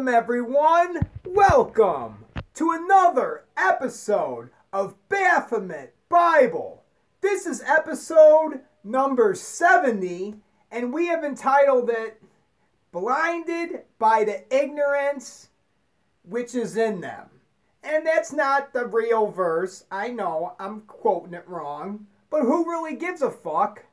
Welcome everyone, welcome to another episode of Baphomet Bible. This is episode number 70 and we have entitled it, Blinded by the Ignorance which is in them. And that's not the real verse, I know, I'm quoting it wrong, but who really gives a fuck?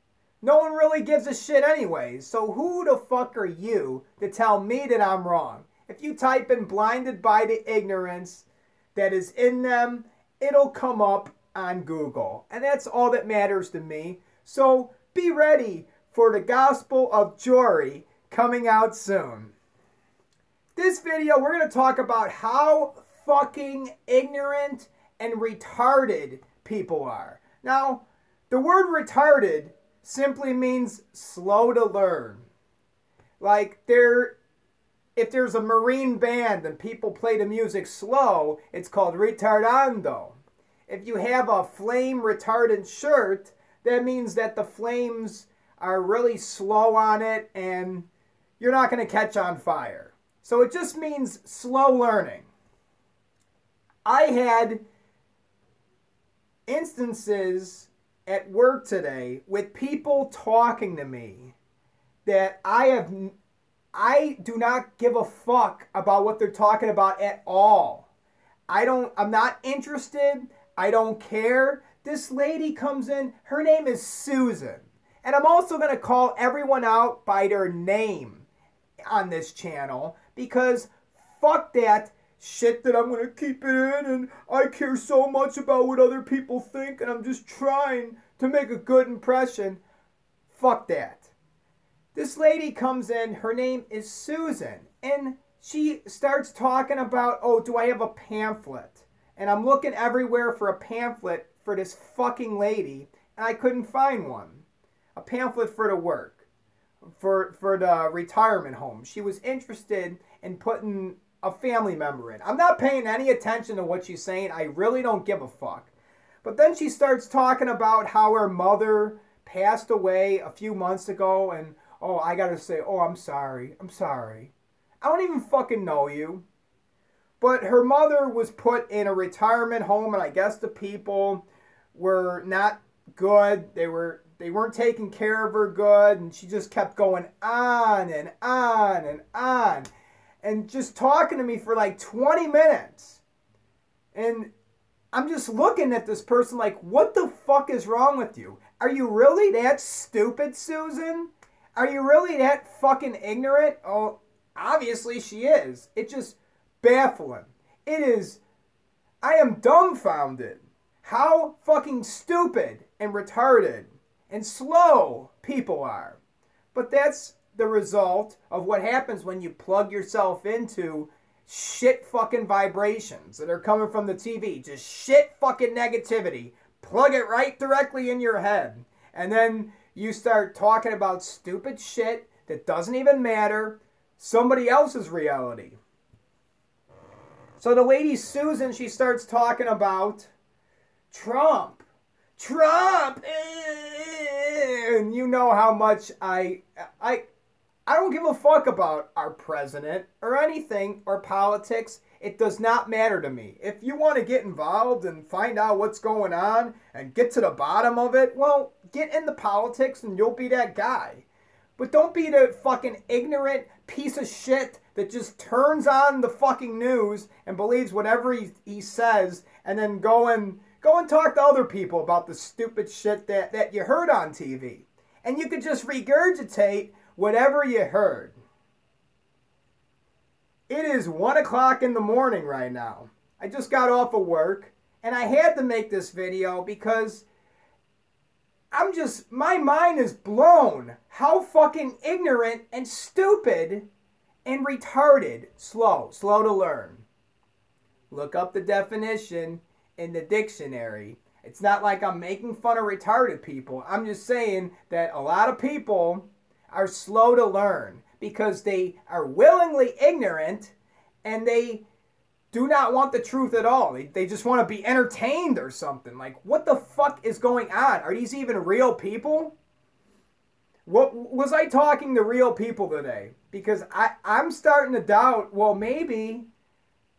No one really gives a shit anyways, so who the fuck are you to tell me that I'm wrong? If you type in blinded by the ignorance that is in them, it'll come up on Google. And that's all that matters to me. So be ready for the Gospel of Jory coming out soon. This video, we're going to talk about how fucking ignorant and retarded people are. Now, the word retarded simply means slow to learn. Like, if there's a Marine band and people play the music slow, it's called retardando. If you have a flame retardant shirt, that means that the flames are really slow on it and you're not going to catch on fire. So it just means slow learning. I had instances at work today with people talking to me that I do not give a fuck about what they're talking about at all. I'm not interested. I don't care. This lady comes in, her name is Susan. And I'm also going to call everyone out by their name on this channel because fuck that shit that I'm going to keep it in and I care so much about what other people think and I'm just trying to make a good impression. Fuck that. This lady comes in, her name is Susan, and she starts talking about, oh, do I have a pamphlet? And I'm looking everywhere for a pamphlet for this fucking lady and I couldn't find one. A pamphlet for the work, for the retirement home. She was interested in putting a family member in. I'm not paying any attention to what she's saying. I really don't give a fuck. But then she starts talking about how her mother passed away a few months ago and, oh, I gotta say, oh, I'm sorry. I'm sorry. I don't even fucking know you. But her mother was put in a retirement home and I guess the people were not good. They weren't taking care of her good and she just kept going on and on and on. And just talking to me for like 20 minutes. And I'm just looking at this person like, what the fuck is wrong with you? Are you really that stupid, Susan? Are you really that fucking ignorant? Oh, obviously she is. It's just baffling. It is, I am dumbfounded how fucking stupid and retarded and slow people are. But that's the result of what happens when you plug yourself into shit fucking vibrations that are coming from the TV. Just shit fucking negativity. Plug it right directly in your head. And then you start talking about stupid shit that doesn't even matter. Somebody else's reality. So the lady Susan, she starts talking about Trump. Trump! And you know how much I don't give a fuck about our president or anything or politics. It does not matter to me. If you want to get involved and find out what's going on and get to the bottom of it, well, get into politics and you'll be that guy. But don't be the fucking ignorant piece of shit that just turns on the fucking news and believes whatever he says and then go and talk to other people about the stupid shit that you heard on TV. And you could just regurgitate whatever you heard. It is 1 o'clock in the morning right now. I just got off of work and I had to make this video because my mind is blown how fucking ignorant and stupid and retarded, slow to learn. Look up the definition in the dictionary. It's not like I'm making fun of retarded people. I'm just saying that a lot of people are slow to learn because they are willingly ignorant and they do not want the truth at all. They just want to be entertained or something. Like, what the fuck is going on? Are these even real people? What was I talking to real people today? Because I'm starting to doubt, well, maybe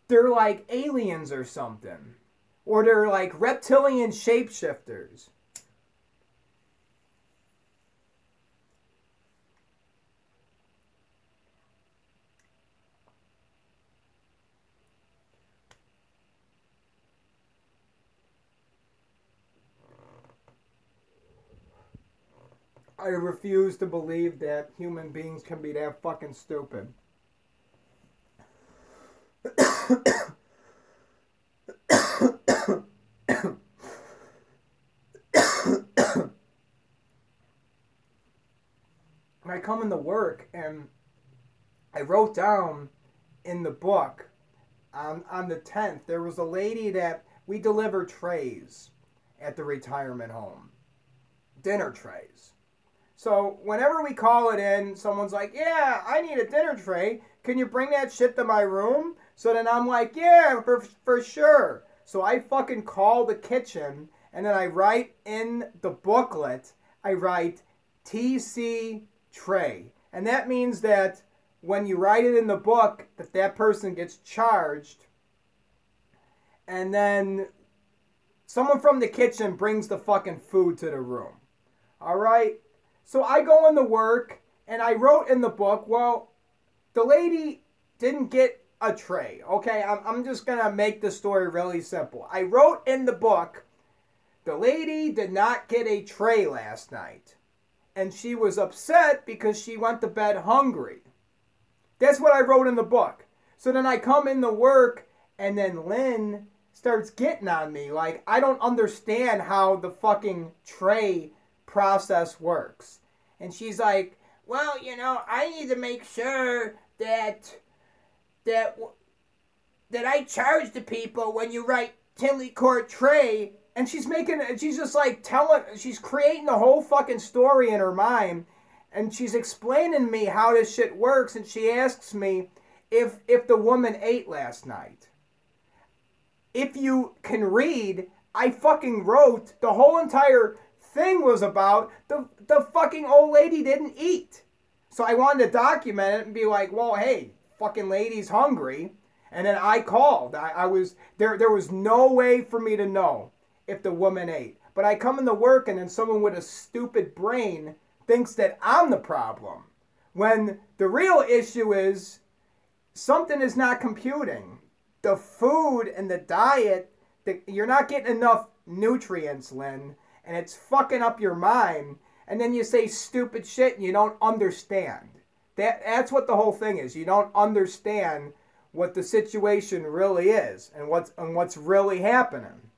they're like aliens or something. Or they're like reptilian shapeshifters. I refuse to believe that human beings can be that fucking stupid. I come into work and I wrote down in the book on the 10th, there was a lady that we deliver trays at the retirement home. Dinner trays. So whenever we call it in, someone's like, yeah, I need a dinner tray. Can you bring that shit to my room? So then I'm like, yeah, for sure. So I fucking call the kitchen and then I write in the booklet, I write TC tray. And that means that when you write it in the book, that person gets charged. And then someone from the kitchen brings the fucking food to the room. All right? So I go into work and I wrote in the book, well, the lady didn't get a tray. Okay, I'm just going to make the story really simple. I wrote in the book, the lady did not get a tray last night. And she was upset because she went to bed hungry. That's what I wrote in the book. So then I come into work and then Lynn starts getting on me. Like, I don't understand how the fucking tray process works. And she's like, well, you know, I need to make sure that I charge the people when you write Tinley Court tray. And she's just like she's creating a whole fucking story in her mind. And she's explaining to me how this shit works. And she asks me if the woman ate last night. If you can read, I fucking wrote the whole entire thing was about the fucking old lady didn't eat. So I wanted to document it and be like, well, hey, fucking lady's hungry. And then I called. I was there was no way for me to know if the woman ate. But I come into work and then someone with a stupid brain thinks that I'm the problem. When the real issue is something is not computing. The food and the diet, you're not getting enough nutrients, Lynn. And it's fucking up your mind, and then you say stupid shit and you don't understand. That's what the whole thing is. You don't understand what the situation really is and what's really happening.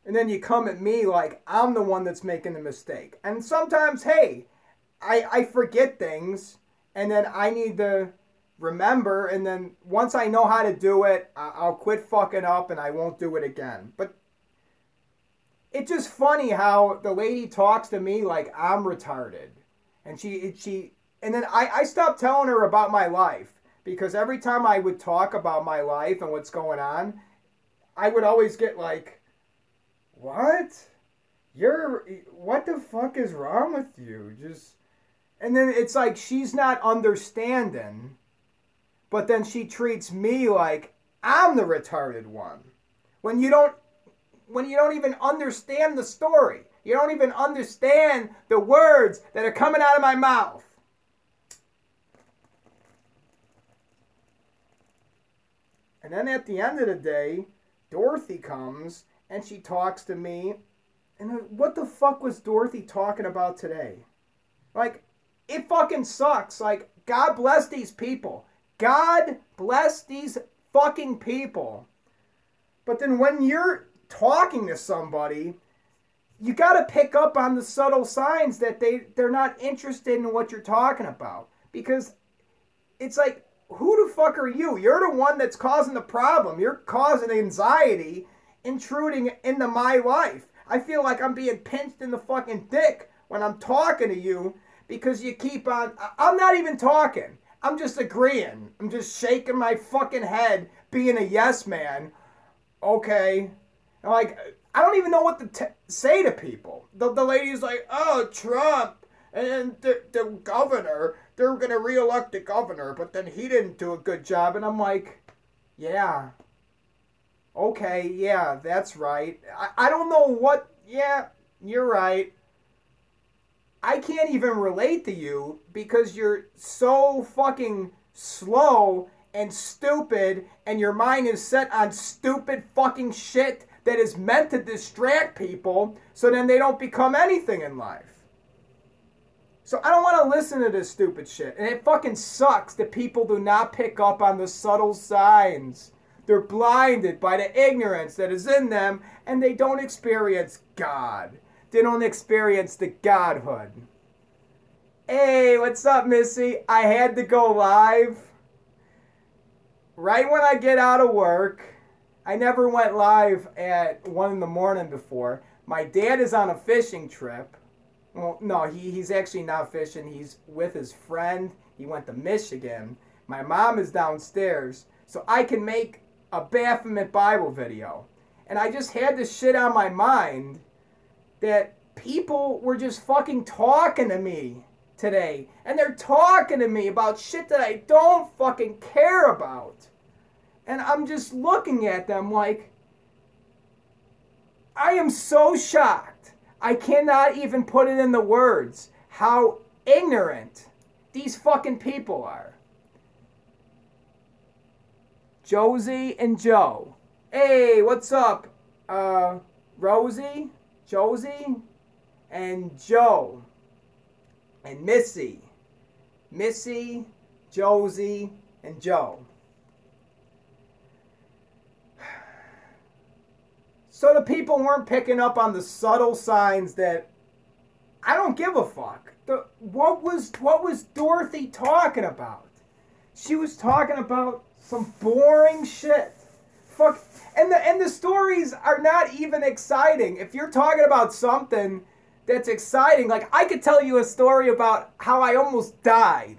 And then you come at me like I'm the one that's making the mistake. And sometimes, hey, I forget things, and then I need to remember, and then once I know how to do it, I'll quit fucking up and I won't do it again. But it's just funny how the lady talks to me like I'm retarded. And and then I stopped telling her about my life, because every time I would talk about my life and what's going on, I would always get like, what? What the fuck is wrong with you? And then it's like she's not understanding. But then she treats me like I'm the retarded one. When you don't even understand the story. You don't even understand the words that are coming out of my mouth. And then at the end of the day, Dorothy comes and she talks to me. And what the fuck was Dorothy talking about today? Like, it fucking sucks. Like, God bless these people. God bless these fucking people. But then when you're talking to somebody, you got to pick up on the subtle signs that they're not interested in what you're talking about. Because it's like, who the fuck are you? You're the one that's causing the problem. You're causing anxiety, intruding into my life. I feel like I'm being pinched in the fucking dick when I'm talking to you because you keep on... I'm not even talking. I'm just agreeing. I'm just shaking my fucking head, being a yes man. Okay. Like, I don't even know what to say to people. The lady's like, oh, Trump and the governor, they're going to reelect the governor, but then he didn't do a good job. And I'm like, yeah, okay, yeah, that's right. I don't know what, yeah, you're right. I can't even relate to you because you're so fucking slow and stupid and your mind is set on stupid fucking shit that is meant to distract people so then they don't become anything in life. So I don't want to listen to this stupid shit. And it fucking sucks that people do not pick up on the subtle signs. They're blinded by the ignorance that is in them and they don't experience God. They don't experience the Godhood. Hey, what's up, Missy? I had to go live right when I get out of work. I never went live at 1 in the morning before. My dad is on a fishing trip. Well, no, he's actually not fishing. He's with his friend. He went to Michigan. My mom is downstairs. So I can make a Baphomet Bible video. And I just had this shit on my mind that people were just fucking talking to me today. And they're talking to me about shit that I don't fucking care about. And I'm just looking at them like, I am so shocked. I cannot even put it in the words how ignorant these fucking people are. Josie and Joe. Hey, what's up? Rosie, Josie, and Joe. And Missy. Missy, Josie, and Joe. So the people weren't picking up on the subtle signs that I don't give a fuck. What was Dorothy talking about? She was talking about some boring shit. Fuck, and the stories are not even exciting. If you're talking about something that's exciting, like I could tell you a story about how I almost died.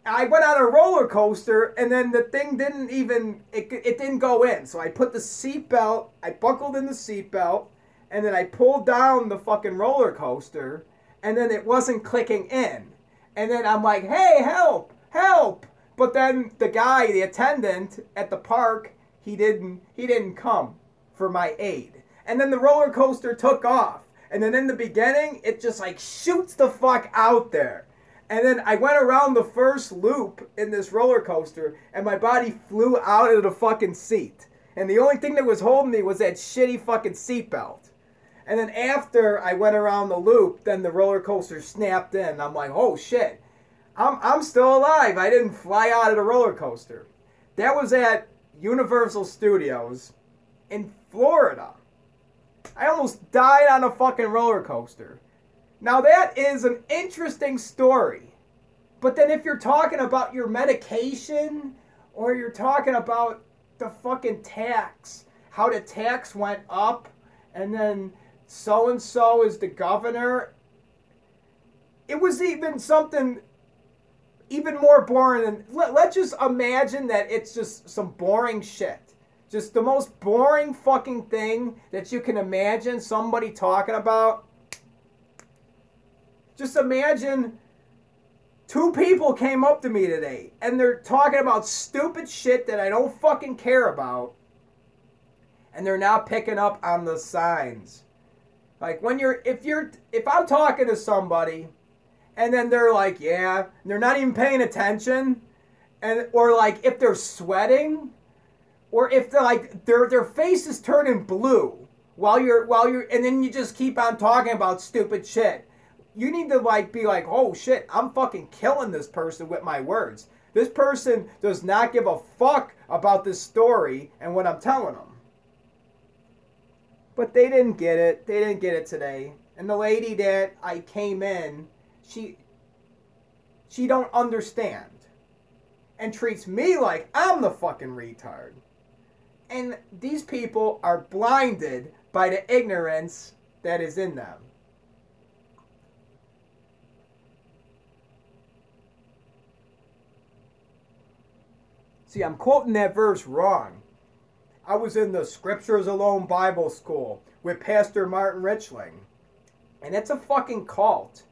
I went on a roller coaster and then the thing didn't even, it didn't go in. So I put the seatbelt, I buckled in the seatbelt, and then I pulled down the fucking roller coaster and then it wasn't clicking in. And then I'm like, hey, help, help. But then the guy, the attendant at the park, he didn't come for my aid. And then the roller coaster took off. And then in the beginning, it just like shoots the fuck out there. And then I went around the first loop in this roller coaster, and my body flew out of the fucking seat. And the only thing that was holding me was that shitty fucking seatbelt. And then after I went around the loop, then the roller coaster snapped in. I'm like, oh shit, I'm still alive. I didn't fly out of the roller coaster. That was at Universal Studios in Florida. I almost died on a fucking roller coaster. Now that is an interesting story. But then if you're talking about your medication or you're talking about the fucking tax, how the tax went up and then so-and-so is the governor, it was even something even more boring than, let's just imagine that it's just some boring shit. Just the most boring fucking thing that you can imagine somebody talking about. Just imagine 2 people came up to me today and they're talking about stupid shit that I don't fucking care about. And they're not picking up on the signs. Like when if I'm talking to somebody and then they're like, yeah, and they're not even paying attention, and or like if they're sweating, or if they're like their face is turning blue while you're and then you just keep on talking about stupid shit. You need to like be like, oh shit, I'm fucking killing this person with my words. This person does not give a fuck about this story and what I'm telling them. But they didn't get it. They didn't get it today. And the lady that I came in, she don't understand. And treats me like I'm the fucking retard. And these people are blinded by the ignorance that is in them. See, I'm quoting that verse wrong. I was in the Scriptures Alone Bible School with Pastor Martin Richling. And it's a fucking cult.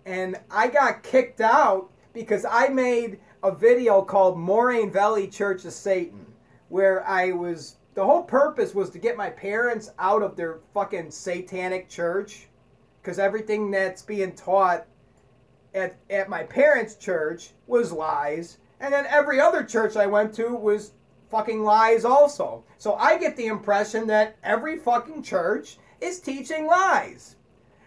And I got kicked out because I made a video called Moraine Valley Church of Satan, where the whole purpose was to get my parents out of their fucking satanic church, because everything that's being taught at my parents' church was lies, and then every other church I went to was fucking lies also. So I get the impression that every fucking church is teaching lies.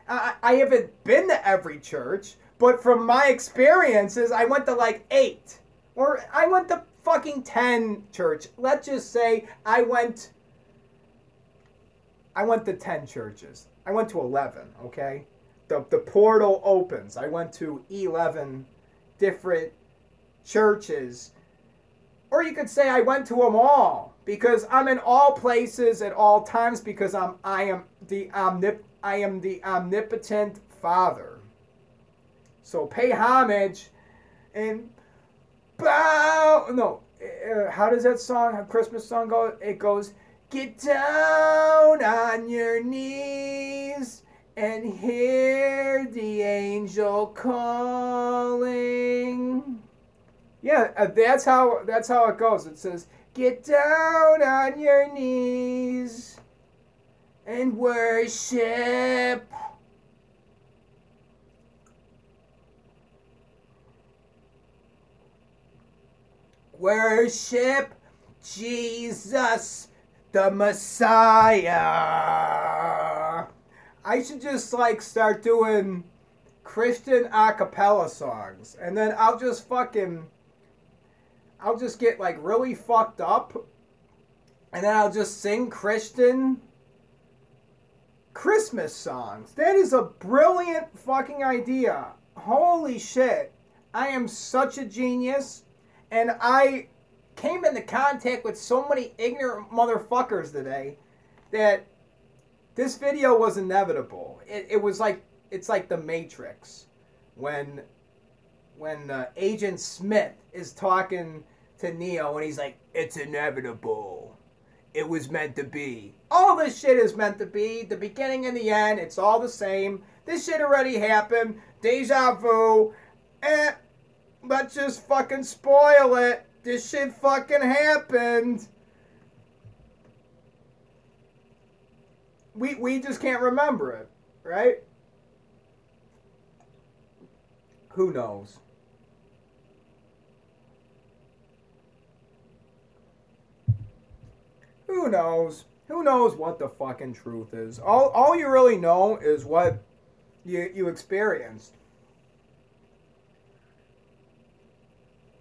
I haven't been to every church, but from my experiences, I went to like 8. Or I went to fucking 10 church. Let's just say I went to 10 churches. I went to 11, okay? The portal opens. I went to 11 different churches. Or you could say I went to them all, because I'm in all places at all times, because I am the omnipotent Father. So pay homage and bow. No, how does that song, how Christmas song go? It goes, get down on your knees and hear the angel calling. Yeah, that's how it goes. It says, get down on your knees and worship. Worship Jesus the Messiah. I should just like start doing Christian a cappella songs, and then I'll just get like really fucked up, and then I'll just sing Christian Christmas songs. That is a brilliant fucking idea. Holy shit. I am such a genius, and I came into contact with so many ignorant motherfuckers today that this video was inevitable. It's like the Matrix when Agent Smith is talking to Neo and he's like, it's inevitable. It was meant to be. All this shit is meant to be. The beginning and the end, it's all the same. This shit already happened. Deja vu. Let's just fucking spoil it. This shit fucking happened. We just can't remember it, right? Who knows? Who knows? Who knows what the fucking truth is? All you really know is what you experienced.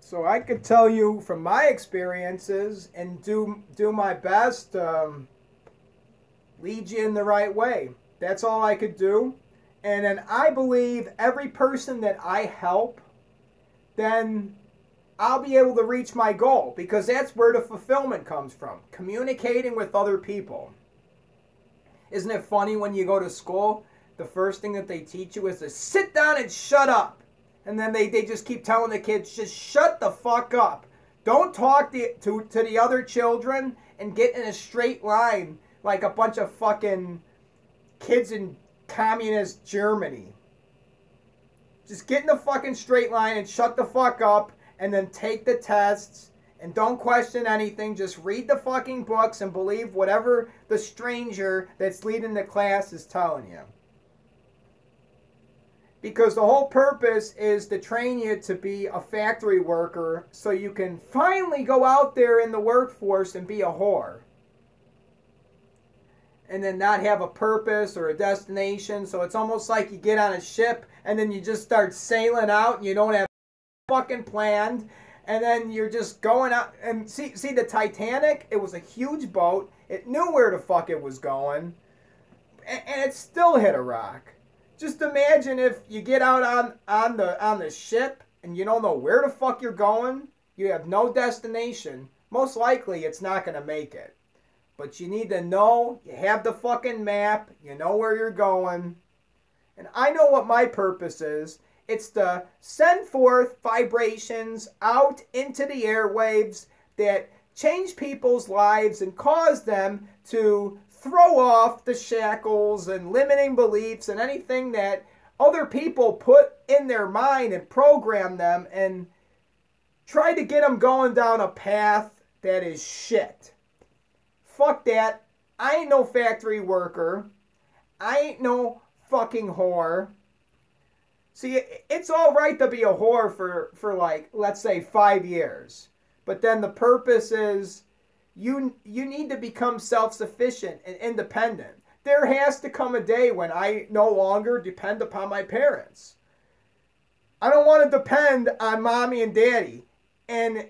So I could tell you from my experiences and do my best to lead you in the right way. That's all I could do. And then I believe every person that I help, then I'll be able to reach my goal, because that's where the fulfillment comes from. Communicating with other people. Isn't it funny when you go to school, the first thing that they teach you is to sit down and shut up. And then they just keep telling the kids, just shut the fuck up. Don't talk to the other children and get in a straight line like a bunch of fucking kids in communist Germany. Just get in the fucking straight line and shut the fuck up, and then take the tests and don't question anything. Just read the fucking books and believe whatever the stranger that's leading the class is telling you. Because the whole purpose is to train you to be a factory worker so you can finally go out there in the workforce and be a whore. And then not have a purpose or a destination. So it's almost like you get on a ship and then you just start sailing out and you don't have fucking planned. And then you're just going out. And see the Titanic? It was a huge boat. It knew where the fuck it was going. And it still hit a rock. Just imagine if you get out on the ship and you don't know where the fuck you're going. You have no destination. Most likely it's not going to make it. But you need to know, you have the fucking map, you know where you're going. And I know what my purpose is. It's to send forth vibrations out into the airwaves that change people's lives and cause them to throw off the shackles and limiting beliefs and anything that other people put in their mind and program them and try to get them going down a path that is shit. Fuck that. I ain't no factory worker. I ain't no fucking whore. See, it's all right to be a whore for like, let's say 5 years. But then the purpose is you need to become self-sufficient and independent. There has to come a day when I no longer depend upon my parents. I don't want to depend on mommy and daddy. And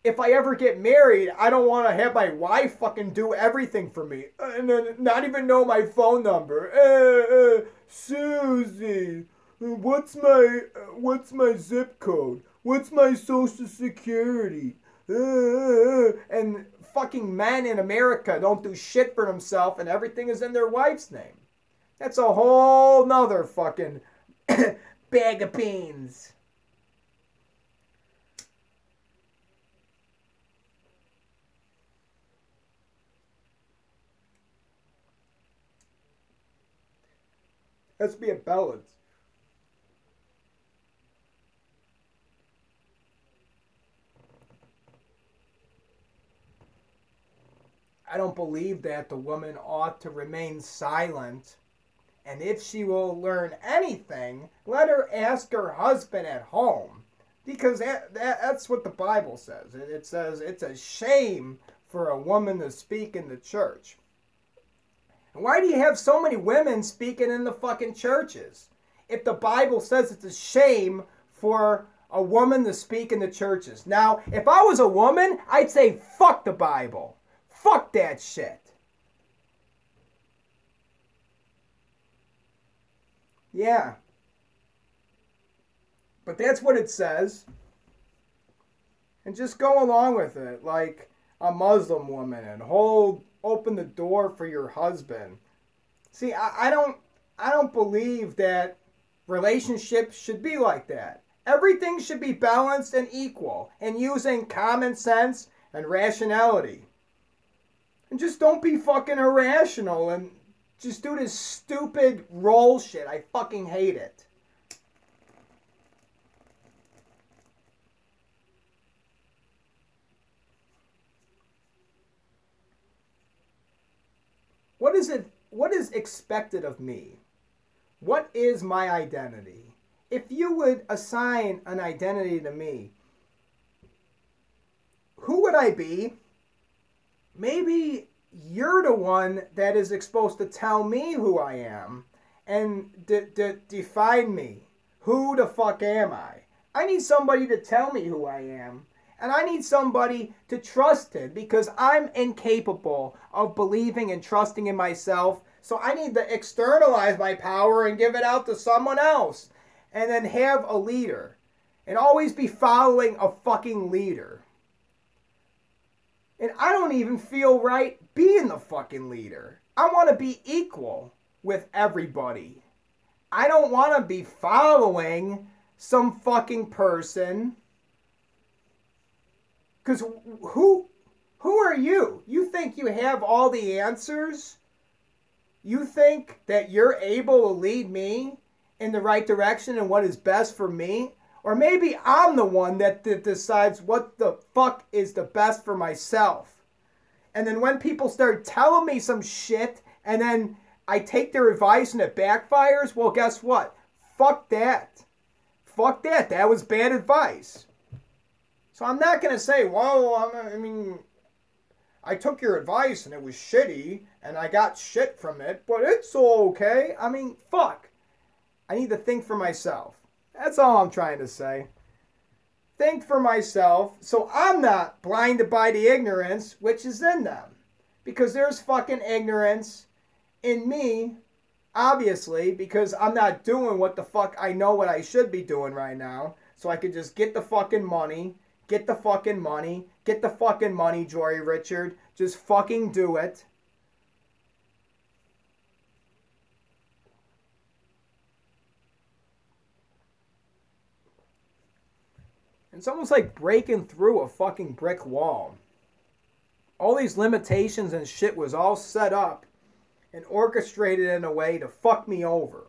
if I ever get married, I don't want to have my wife fucking do everything for me. And then not even know my phone number. Susie, what's my zip code? What's my social security? And fucking men in America don't do shit for themselves and everything is in their wife's name. That's a whole nother fucking bag of beans. Let's be a balance. I don't believe that the woman ought to remain silent. And if she will learn anything, let her ask her husband at home. Because that's what the Bible says. It says it's a shame for a woman to speak in the church. And why do you have so many women speaking in the fucking churches? If the Bible says it's a shame for a woman to speak in the churches. Now, if I was a woman, I'd say fuck the Bible. Fuck that shit. Yeah. But that's what it says. And just go along with it like a Muslim woman and open the door for your husband. See, I don't believe that relationships should be like that. Everything should be balanced and equal and using common sense and rationality. And just don't be fucking irrational and just do this stupid role shit. I fucking hate it. What is expected of me? What is my identity? If you would assign an identity to me, who would I be? Maybe you're the one that is supposed to tell me who I am and define me. Who the fuck am I? I need somebody to tell me who I am. And I need somebody to trust in because I'm incapable of believing and trusting in myself. So I need to externalize my power and give it out to someone else. And then have a leader. And always be following a fucking leader. And I don't even feel right being the fucking leader. I want to be equal with everybody. I don't want to be following some fucking person. Because who are you? You think you have all the answers? You think that you're able to lead me in the right direction and what is best for me? Or maybe I'm the one that decides what the fuck is the best for myself. And then when people start telling me some shit and then I take their advice and it backfires, well, guess what? Fuck that. Fuck that. That was bad advice. So I'm not going to say, well, I took your advice and it was shitty and I got shit from it, but it's okay. Fuck. I need to think for myself. That's all I'm trying to say. Think for myself so I'm not blinded by the ignorance which is in them. Because there's fucking ignorance in me, obviously, because I'm not doing what the fuck I know what I should be doing right now. So I could just get the fucking money. Get the fucking money. Get the fucking money, Jory Richard. Just fucking do it. It's almost like breaking through a fucking brick wall. All these limitations and shit was all set up and orchestrated in a way to fuck me over.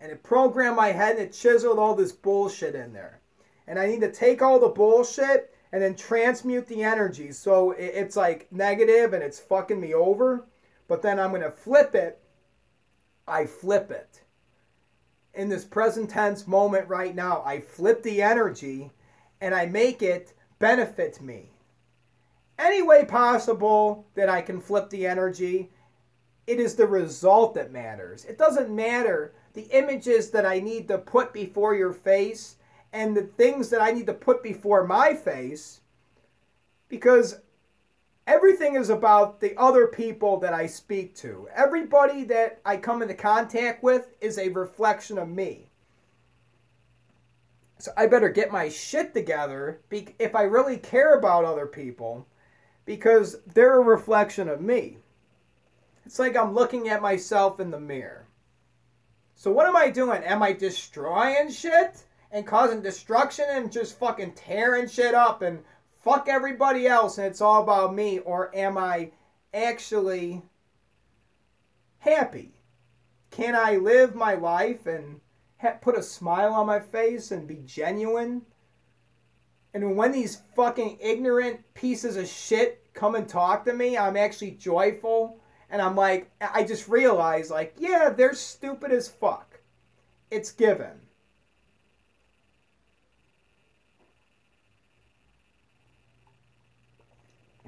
And it programmed my head and it chiseled all this bullshit in there. And I need to take all the bullshit and then transmute the energy. So it's like negative and it's fucking me over. But then I'm going to flip it. I flip it. In this present tense moment right now, I flip the energy and I make it benefit me. Any way possible that I can flip the energy, it is the result that matters. It doesn't matter the images that I need to put before your face and the things that I need to put before my face, because everything is about the other people that I speak to. Everybody that I come into contact with is a reflection of me. So I better get my shit together if I really care about other people, because they're a reflection of me. It's like I'm looking at myself in the mirror. So what am I doing? Am I destroying shit and causing destruction and just fucking tearing shit up and fuck everybody else and it's all about me? Or am I actually happy? Can I live my life and put a smile on my face and be genuine? And when these fucking ignorant pieces of shit come and talk to me, I'm actually joyful. And I'm like, I just realize, like, yeah, they're stupid as fuck. It's given.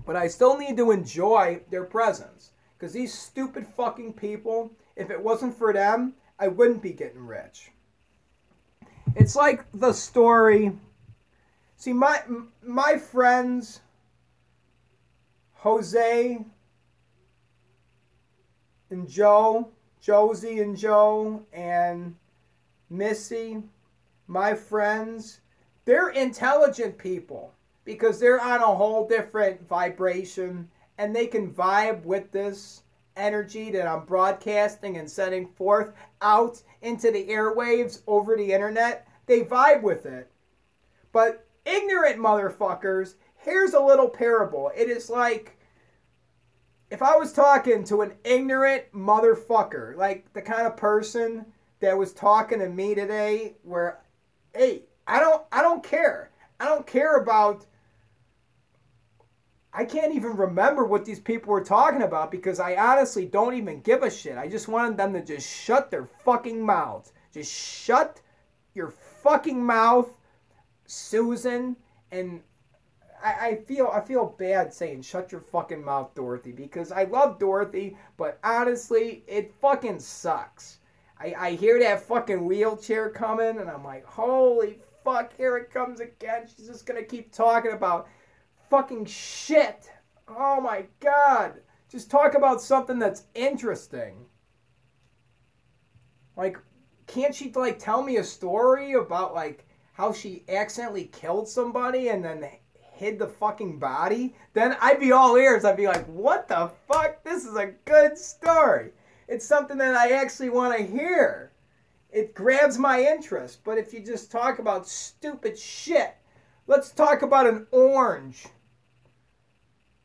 But I still need to enjoy their presence. Because these stupid fucking people, if it wasn't for them, I wouldn't be getting rich. It's like the story. See, my friends, Jose and Josie and Joe, and Missy, my friends, they're intelligent people because they're on a whole different vibration and they can vibe with this energy that I'm broadcasting and sending forth out into the airwaves over the internet. They vibe with it. But ignorant motherfuckers, here's a little parable. It is like if I was talking to an ignorant motherfucker, like the kind of person that was talking to me today, where, hey, I don't care. I don't care about. I can't even remember what these people were talking about because I honestly don't even give a shit. I just wanted them to just shut their fucking mouths. Just shut your fucking mouth, Susan. And I feel bad saying shut your fucking mouth, Dorothy, because I love Dorothy, but honestly, it fucking sucks. I hear that fucking wheelchair coming, and I'm like, holy fuck, here it comes again. She's just gonna keep talking about fucking shit. Oh my god. Just talk about something that's interesting. Like, can't she, like, tell me a story about, like, how she accidentally killed somebody and then hid the fucking body? Then I'd be all ears. I'd be like, what the fuck? This is a good story. It's something that I actually want to hear. It grabs my interest. But if you just talk about stupid shit, let's talk about an orange.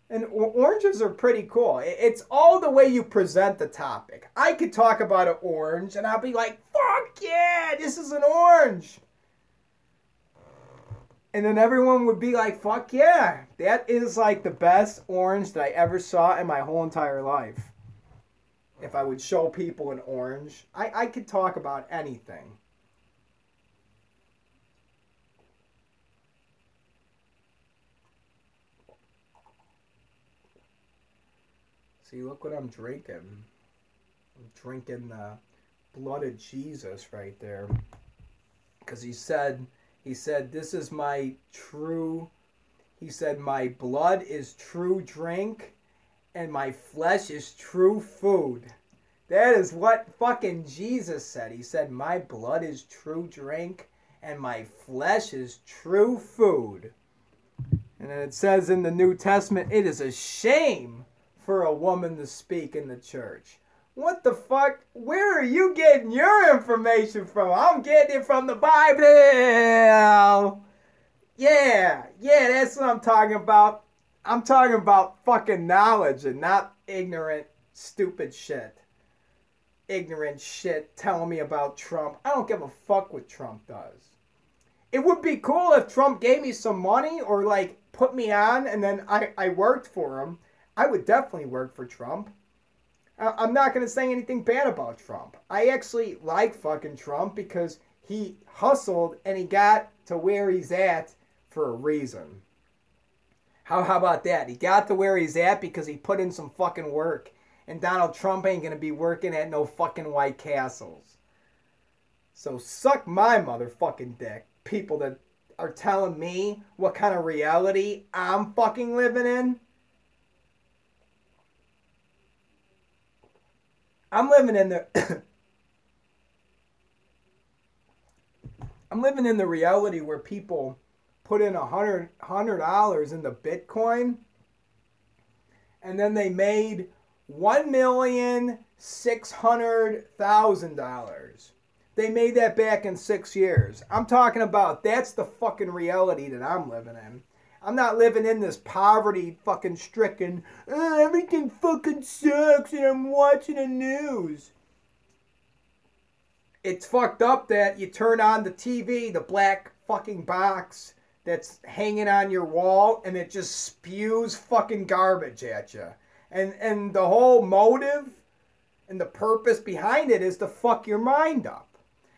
And oranges are pretty cool. It's all the way you present the topic. I could talk about an orange and I'll be like, fuck yeah, this is an orange. And then everyone would be like, fuck yeah, that is like the best orange that I ever saw in my whole entire life. If I would show people an orange, I could talk about anything. See, look what I'm drinking. I'm drinking the blood of Jesus right there. Because he said, this is my true, he said, my blood is true drink and my flesh is true food. That is what fucking Jesus said. He said, my blood is true drink and my flesh is true food. And then it says in the New Testament, it is a shame for a woman to speak in the church. What the fuck? Where are you getting your information from? I'm getting it from the Bible. Yeah, that's what I'm talking about. I'm talking about fucking knowledge and not ignorant, stupid shit. Ignorant shit telling me about Trump. I don't give a fuck what Trump does. It would be cool if Trump gave me some money or like put me on and then I worked for him. I would definitely work for Trump. I'm not going to say anything bad about Trump. I actually like fucking Trump because he hustled and he got to where he's at for a reason. How about that? He got to where he's at because he put in some fucking work. And Donald Trump ain't going to be working at no fucking White Castles. So suck my motherfucking dick. People that are telling me what kind of reality I'm fucking living in. I'm living in the I'm living in the reality where people put in $100 into Bitcoin and then they made $1,600,000. They made that back in 6 years. I'm talking about that's the fucking reality that I'm living in. I'm not living in this poverty fucking stricken, everything fucking sucks and I'm watching the news. It's fucked up that you turn on the TV, the black fucking box that's hanging on your wall, and it just spews fucking garbage at you. And the whole motive and the purpose behind it is to fuck your mind up.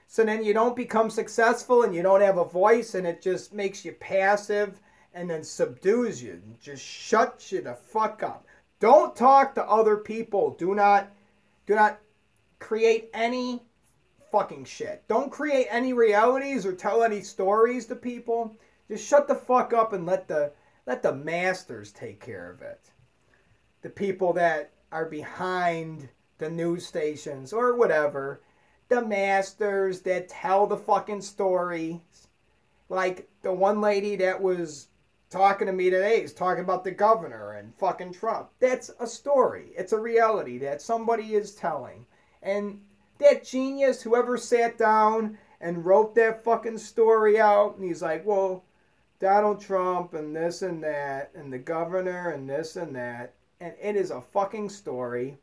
So then you don't become successful and you don't have a voice and it just makes you passive and then subdues you and just shuts you the fuck up. Don't talk to other people. Do not create any fucking shit. Don't create any realities or tell any stories to people. Just shut the fuck up and let the masters take care of it. The people that are behind the news stations or whatever. The masters that tell the fucking stories. Like the one lady that was talking to me today is talking about the governor and fucking Trump. That's a story. It's a reality that somebody is telling. And that genius, whoever sat down and wrote that fucking story out, and he's like, well, Donald Trump and this and that, and the governor and this and that, and it is a fucking story,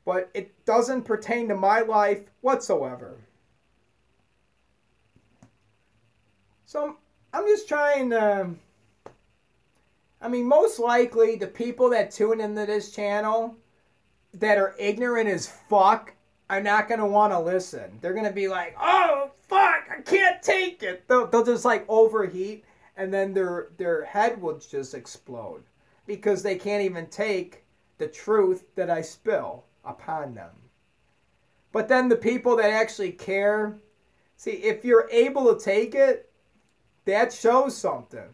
but it doesn't pertain to my life whatsoever. So I'm just trying to, most likely the people that tune into this channel that are ignorant as fuck are not going to want to listen. They're going to be like, oh, fuck, I can't take it. They'll just like overheat and then their head will just explode because they can't even take the truth that I spill upon them. But then the people that actually care, see, if you're able to take it, that shows something.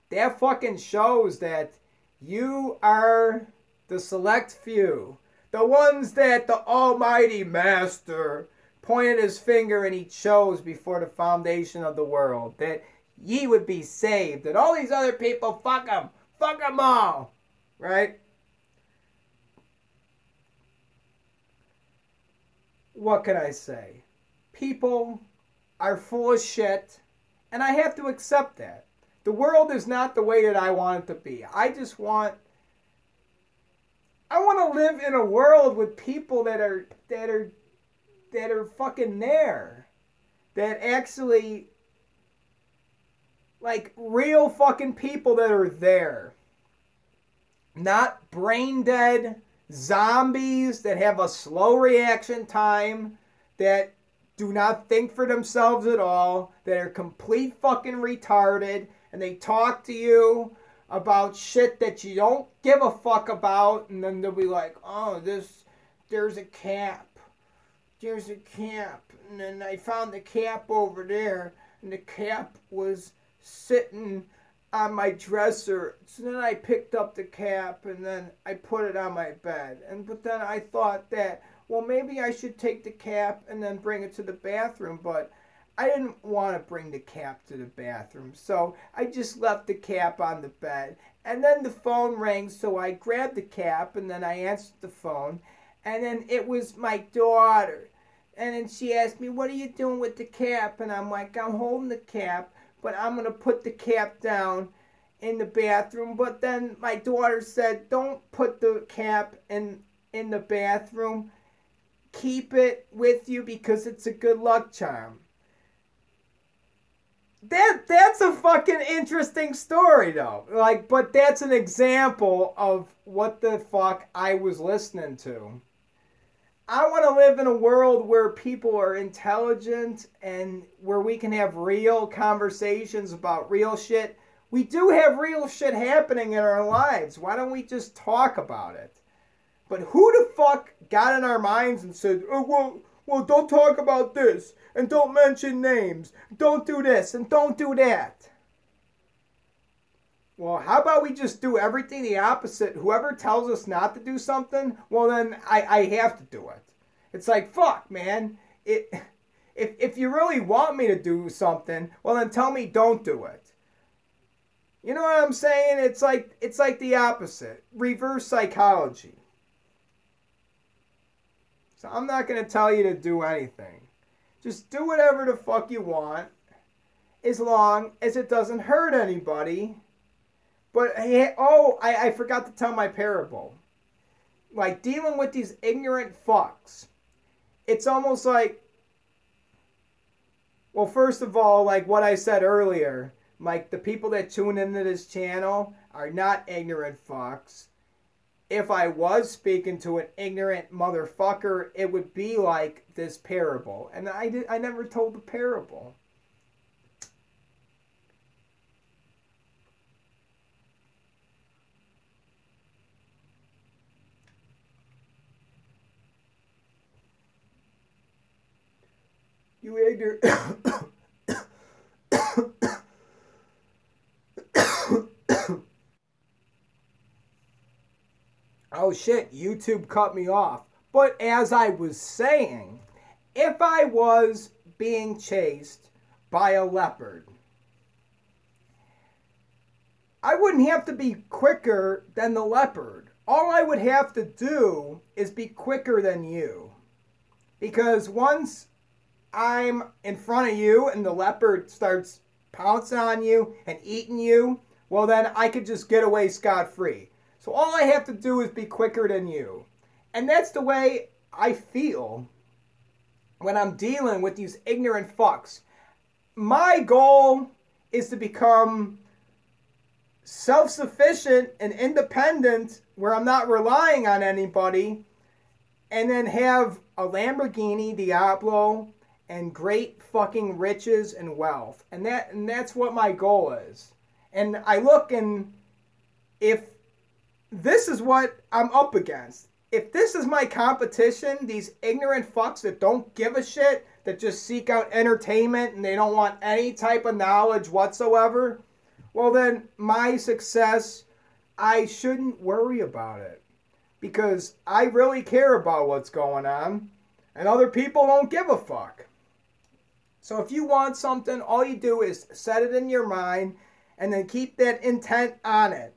That fucking shows that you are the select few. The ones that the Almighty Master pointed his finger and he chose before the foundation of the world. That ye would be saved. That all these other people, fuck them. Fuck them all. Right? What can I say? People are full of shit. And I have to accept that. The world is not the way that I want it to be. I want to live in a world with people that are fucking there. That actually, like, real fucking people that are there. Not brain dead zombies that have a slow reaction time, that do not think for themselves at all, that are complete fucking retarded, and they talk to you about shit that you don't give a fuck about, and then they'll be like, oh, there's a cap. There's a cap. And then I found the cap over there, and the cap was sitting on my dresser. So then I picked up the cap, and then I put it on my bed. But then I thought that, well, maybe I should take the cap and then bring it to the bathroom, but I didn't want to bring the cap to the bathroom, so I just left the cap on the bed. And then the phone rang, so I grabbed the cap, and then I answered the phone, and then it was my daughter. And then she asked me, what are you doing with the cap? And I'm like, I'm holding the cap, but I'm going to put the cap down in the bathroom, but then my daughter said, don't put the cap in the bathroom. Keep it with you because it's a good luck charm. That's a fucking interesting story though. Like, but that's an example of what the fuck I was listening to. I want to live in a world where people are intelligent and where we can have real conversations about real shit. We do have real shit happening in our lives. Why don't we just talk about it? But who the fuck got in our minds and said, oh, well, don't talk about this, and don't mention names, don't do this, and don't do that? Well, how about we just do everything the opposite? Whoever tells us not to do something, well, then I have to do it. It's like, fuck, man. If you really want me to do something, well, then tell me don't do it. You know what I'm saying? It's like the opposite. Reverse psychology. So I'm not going to tell you to do anything. Just do whatever the fuck you want, as long as it doesn't hurt anybody. But, hey, I forgot to tell my parable. Like, dealing with these ignorant fucks. It's almost like, well, first of all, like what I said earlier, like the people that tune into this channel are not ignorant fucks. If I was speaking to an ignorant motherfucker, it would be like this parable. And I never told the parable. You ignorant. Oh shit, YouTube cut me off. But as I was saying, if I was being chased by a leopard, I wouldn't have to be quicker than the leopard. All I would have to do is be quicker than you. Because once I'm in front of you and the leopard starts pouncing on you and eating you, well then I could just get away scot-free. So all I have to do is be quicker than you. And that's the way I feel when I'm dealing with these ignorant fucks. My goal is to become self-sufficient and independent where I'm not relying on anybody, and then have a Lamborghini Diablo and great fucking riches and wealth. And that's what my goal is. And I look, and if this is what I'm up against, if this is my competition, these ignorant fucks that don't give a shit, that just seek out entertainment and they don't want any type of knowledge whatsoever, well then my success, I shouldn't worry about it. Because I really care about what's going on, and other people don't give a fuck. So if you want something, all you do is set it in your mind and then keep that intent on it.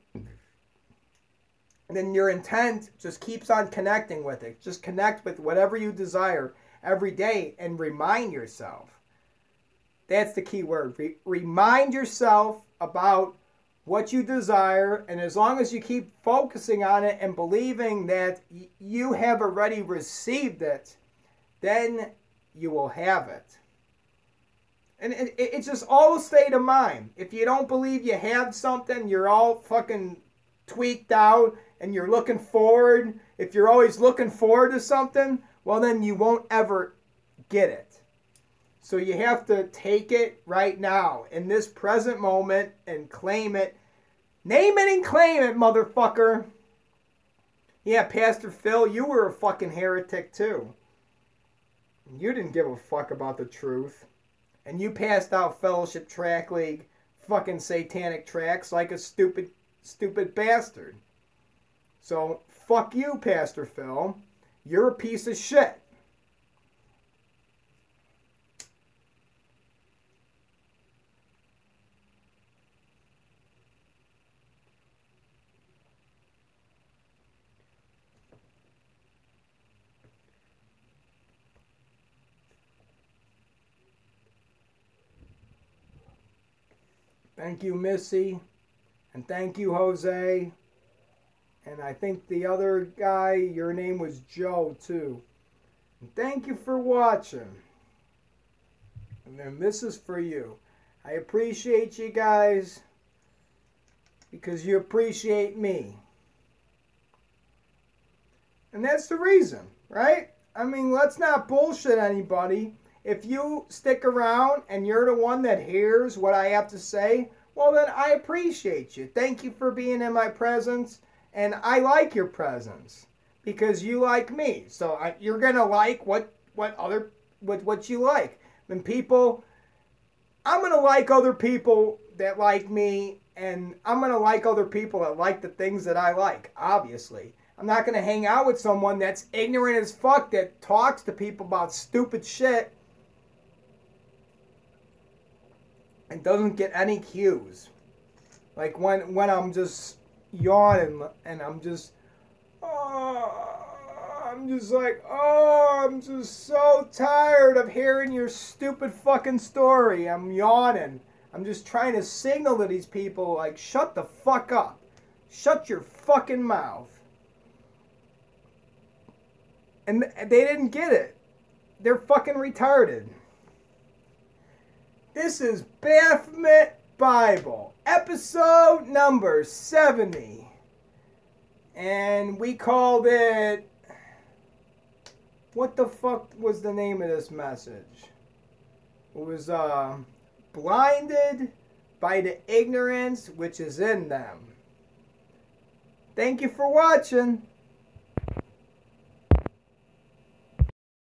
And then your intent just keeps on connecting with it. Just connect with whatever you desire every day and remind yourself. That's the key word. Remind yourself about what you desire, and as long as you keep focusing on it and believing that you have already received it, then you will have it. And it's just all a state of mind. If you don't believe you have something, you're all fucking tweaked out, and you're looking forward. If you're always looking forward to something, well then you won't ever get it. So you have to take it right now, in this present moment, and claim it. Name it and claim it, motherfucker. Yeah, Pastor Phil, you were a fucking heretic too. You didn't give a fuck about the truth. And you passed out Fellowship Track League fucking satanic tracks like a stupid bastard. So, fuck you, Pastor Phil. You're a piece of shit. Thank you, Missy. And thank you, Jose. And I think the other guy, your name was Joe, too. And thank you for watching. And then this is for you. I appreciate you guys because you appreciate me. And that's the reason, right? I mean, let's not bullshit anybody. If you stick around and you're the one that hears what I have to say, well, then I appreciate you. Thank you for being in my presence. And I like your presence because you like me. So you're going to like what you like. When people, I'm going to like other people that like me, and I'm going to like other people that like the things that I like, obviously. I'm not going to hang out with someone that's ignorant as fuck that talks to people about stupid shit and doesn't get any cues. Like when I'm just yawning and I'm just like, I'm just so tired of hearing your stupid fucking story. I'm yawning. I'm just trying to signal to these people, like, shut the fuck up. Shut your fucking mouth. And they didn't get it. They're fucking retarded. This is Baphomet Bible, episode number 70. And we called it... What the fuck was the name of this message? It was, blinded by the ignorance which is in them. Thank you for watching.